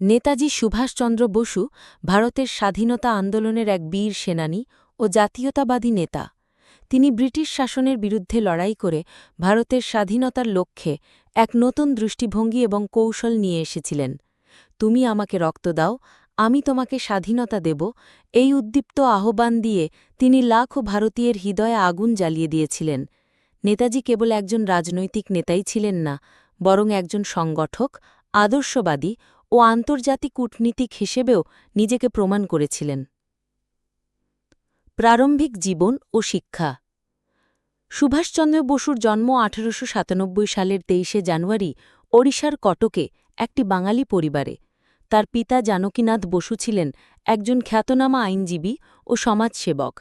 নেতাজি সুভাষচন্দ্র বসু ভারতের স্বাধীনতা আন্দোলনের এক বীর সেনানী ও জাতীয়তাবাদী নেতা। তিনি ব্রিটিশ শাসনের বিরুদ্ধে লড়াই করে ভারতের স্বাধীনতার লক্ষ্যে এক নতুন দৃষ্টিভঙ্গি এবং কৌশল নিয়ে এসেছিলেন। তুমি আমাকে রক্ত দাও, আমি তোমাকে স্বাধীনতা দেব, এই উদ্দীপ্ত আহ্বান দিয়ে তিনি লাখো ভারতীয়ের হৃদয়ে আগুন জ্বালিয়ে দিয়েছিলেন। নেতাজি কেবল একজন রাজনৈতিক নেতাই ছিলেন না, বরং একজন সংগঠক, আদর্শবাদী ও আন্তর্জাতিক কূটনীতিক হিসেবেও নিজেকে প্রমাণ করেছিলেন। প্রারম্ভিক জীবন ও শিক্ষা। সুভাষচন্দ্র বসুর জন্ম ১৮৯৭ সালের ২৩ জানুয়ারি ওড়িশার কটকে একটি বাঙালি পরিবারে। তার পিতা জানকীনাথ বসু ছিলেন একজন খ্যাতনামা আইনজীবী ও সমাজসেবক।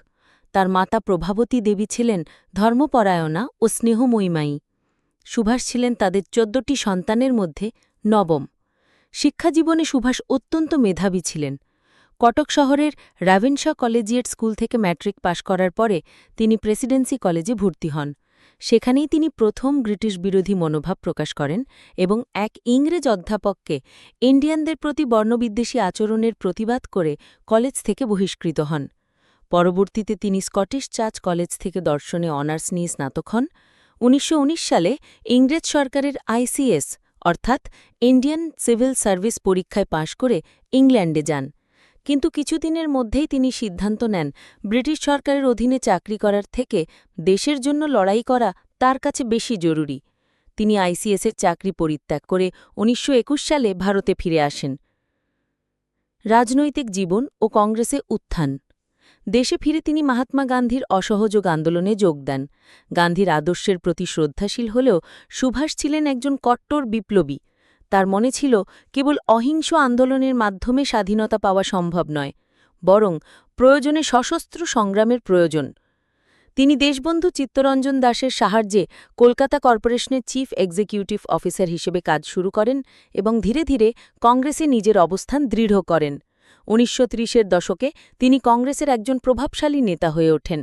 তার মাতা প্রভাবতী দেবী ছিলেন ধর্মপরায়ণা ও স্নেহময়ীমায়ী। সুভাষ ছিলেন তাদের ১৪টি সন্তানের মধ্যে নবম। শিক্ষাজীবনে সুভাষ অত্যন্ত মেধাবী ছিলেন। কটক শহরের রাভেনশা কলেজিয়েট স্কুল থেকে ম্যাট্রিক পাশ করার পরে তিনি প্রেসিডেন্সি কলেজে ভর্তি হন। সেখানেই তিনি প্রথম ব্রিটিশ বিরোধী মনোভাব প্রকাশ করেন এবং এক ইংরেজ অধ্যাপককে ইন্ডিয়ানদের প্রতি বর্ণবিদ্বেষী আচরণের প্রতিবাদ করে কলেজ থেকে বহিষ্কৃত হন। পরবর্তীতে তিনি স্কটিশ চার্চ কলেজ থেকে দর্শনে অনার্স নিয়ে স্নাতক হন। ১৯১৯ সালে ইংরেজ সরকারের আইসিএস অর্থাৎ ইন্ডিয়ান সিভিল সার্ভিস পরীক্ষায় পাশ করে ইংল্যান্ডে যান। কিন্তু কিছুদিনের মধ্যেই তিনি সিদ্ধান্ত নেন ব্রিটিশ সরকারের অধীনে চাকরি করার থেকে দেশের জন্য লড়াই করা তার কাছে বেশি জরুরি। তিনি আইসিএসের চাকরি পরিত্যাগ করে ১৯২১ সালে ভারতে ফিরে আসেন। রাজনৈতিক জীবন ও কংগ্রেসে উত্থান। দেশে ফিরে তিনি মহাত্মা গান্ধীর অসহযোগ আন্দোলনে যোগ দেন। গান্ধীর আদর্শের প্রতি শ্রদ্ধাশীল হলেও সুভাষ ছিলেন একজন কট্টর বিপ্লবী। তার মনে ছিল কেবল অহিংস আন্দোলনের মাধ্যমে স্বাধীনতা পাওয়া সম্ভব নয়, বরং প্রয়োজনে সশস্ত্র সংগ্রামের প্রয়োজন। তিনি দেশবন্ধু চিত্তরঞ্জন দাসের সাহায্যে কলকাতা কর্পোরেশনের চিফ এক্সিকিউটিভ অফিসার হিসেবে কাজ শুরু করেন এবং ধীরে ধীরে কংগ্রেসে নিজের অবস্থান দৃঢ় করেন। ১৯৩০-এর দশকে তিনি কংগ্রেসের একজন প্রভাবশালী নেতা হয়ে ওঠেন।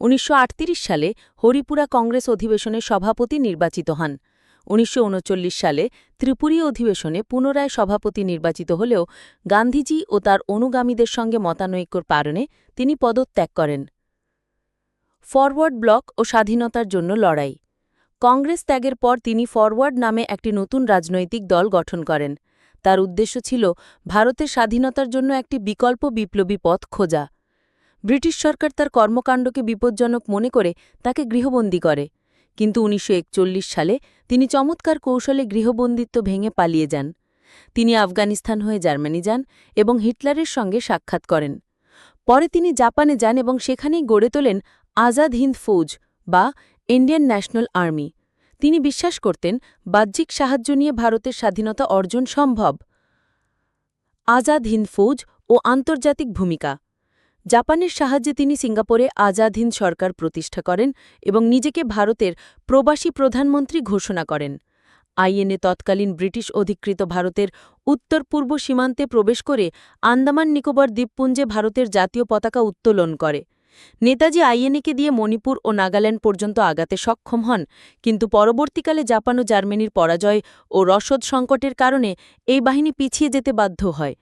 ১৯৩৮ সালে হরিপুরা কংগ্রেস অধিবেশনের সভাপতি নির্বাচিত হন। ১৯৩৯ সালে ত্রিপুরী অধিবেশনে পুনরায় সভাপতি নির্বাচিত হলেও গান্ধীজি ও তার অনুগামীদের সঙ্গে মতানৈক্যর কারণে তিনি পদত্যাগ করেন। ফরওয়ার্ড ব্লক ও স্বাধীনতার জন্য লড়াই। কংগ্রেস ত্যাগের পর তিনি ফরওয়ার্ড নামে একটি নতুন রাজনৈতিক দল গঠন করেন। তার উদ্দেশ্য ছিল ভারতের স্বাধীনতার জন্য একটি বিকল্প বিপ্লবী পথ খোঁজা। ব্রিটিশ সরকার তার কর্মকাণ্ডকে বিপজ্জনক মনে করে তাকে গৃহবন্দী করে, কিন্তু ১৯৪১ সালে তিনি চমৎকার কৌশলে গৃহবন্দিত্ব ভেঙে পালিয়ে যান। তিনি আফগানিস্তান হয়ে জার্মানি যান এবং হিটলারের সঙ্গে সাক্ষাৎ করেন। পরে তিনি জাপানে যান এবং সেখানেই গড়ে তোলেন আজাদ হিন্দ ফৌজ বা ইন্ডিয়ান ন্যাশনাল আর্মি। তিনি বিশ্বাস করতেন বাহ্যিক সাহায্য নিয়ে ভারতের স্বাধীনতা অর্জন সম্ভব। আজাদ হিন্দ ফৌজ ও আন্তর্জাতিক ভূমিকা। জাপানের সাহায্যে তিনি সিঙ্গাপুরে আজাদ হিন্দ সরকার প্রতিষ্ঠা করেন এবং নিজেকে ভারতের প্রবাসী প্রধানমন্ত্রী ঘোষণা করেন। আইএনএ তৎকালীন ব্রিটিশ অধিকৃত ভারতের উত্তর পূর্ব সীমান্তে প্রবেশ করে আন্দামান নিকোবর দ্বীপপুঞ্জে ভারতের জাতীয় পতাকা উত্তোলন করে। নেতাজি আইএনএকে দিয়ে মণিপুর ও নাগাল্যান্ড পর্যন্ত আগাতে সক্ষম হন, কিন্তু পরবর্তীকালে জাপান ও জার্মানির পরাজয় ও রসদ সংকটের কারণে এই বাহিনী পিছিয়ে যেতে বাধ্য হয়।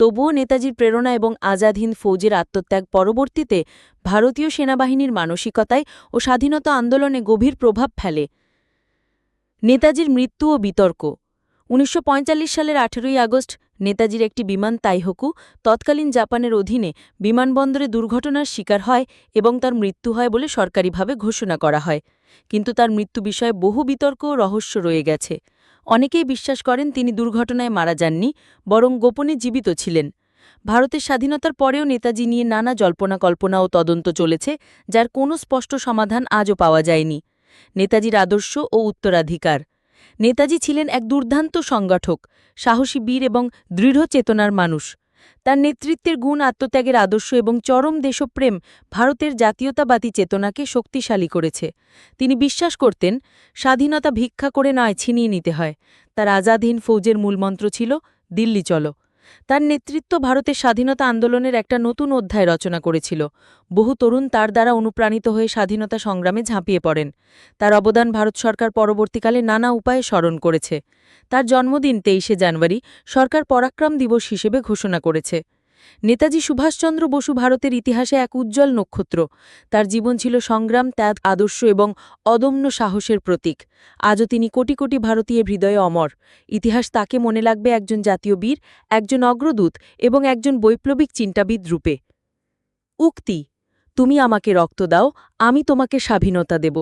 তবুও নেতাজির প্রেরণা এবং আজাদ হিন্দ ফৌজের আত্মত্যাগ পরবর্তীতে ভারতীয় সেনাবাহিনীর মানসিকতায় ও স্বাধীনতা আন্দোলনে গভীর প্রভাব ফেলে। নেতাজির মৃত্যু ও বিতর্ক। ১৯৪৫ সালের ১৮ই আগস্ট নেতাজির একটি বিমান তাইহোকু তৎকালীন জাপানের অধীনে বিমানবন্দরে দুর্ঘটনার শিকার হয় এবং তার মৃত্যু হয় বলে সরকারিভাবে ঘোষণা করা হয়। কিন্তু তার মৃত্যু বিষয়ে বহু বিতর্ক ও রহস্য রয়ে গেছে। অনেকেই বিশ্বাস করেন তিনি দুর্ঘটনায় মারা যাননি, বরং গোপনে জীবিত ছিলেন। ভারতের স্বাধীনতার পরেও নেতাজি নিয়ে নানা জল্পনা-কল্পনা ও তদন্ত চলেছে, যার কোনো স্পষ্ট সমাধান আজও পাওয়া যায়নি। নেতাজির আদর্শ ও উত্তরাধিকার। নেতাজি ছিলেন এক দুর্দান্ত সংগঠক, সাহসী বীর এবং দৃঢ় চেতনার মানুষ। তার নেতৃত্বের গুণ, আত্মত্যাগের আদর্শ এবং চরম দেশপ্রেম ভারতের জাতীয়তাবাদী চেতনাকে শক্তিশালী করেছে। তিনি বিশ্বাস করতেন স্বাধীনতা ভিক্ষা করে নয়, ছিনিয়ে নিতে হয়। তার আজাদ হিন্দ ফৌজের মূলমন্ত্র ছিল দিল্লি চলো। তার নেতৃত্ব ভারতের স্বাধীনতা আন্দোলনের একটা নতুন অধ্যায় রচনা করেছিল। বহু তরুণ তার দ্বারা অনুপ্রাণিত হয়ে স্বাধীনতা সংগ্রামে ঝাঁপিয়ে পড়েন। তার অবদান ভারত সরকার পরবর্তীকালে নানা উপায়ে স্মরণ করেছে। তার জন্মদিন ২৩শে জানুয়ারি সরকার পরাক্রম দিবস হিসেবে ঘোষণা করেছে। নেতাজি সুভাষচন্দ্র বসু ভারতের ইতিহাসে এক উজ্জ্বল নক্ষত্র। তার জীবন ছিল সংগ্রাম, ত্যাগ, আদর্শ এবং অদম্য সাহসের প্রতীক। আজও তিনি কোটি কোটি ভারতীয়ের হৃদয়ে অমর। ইতিহাস তাকে মনে রাখবে একজন জাতীয় বীর, একজন অগ্রদূত এবং একজন বৈপ্লবিক চিন্তাবিদ রূপে। উক্তি: তুমি আমাকে রক্ত দাও, আমি তোমাকে স্বাধীনতা দেব।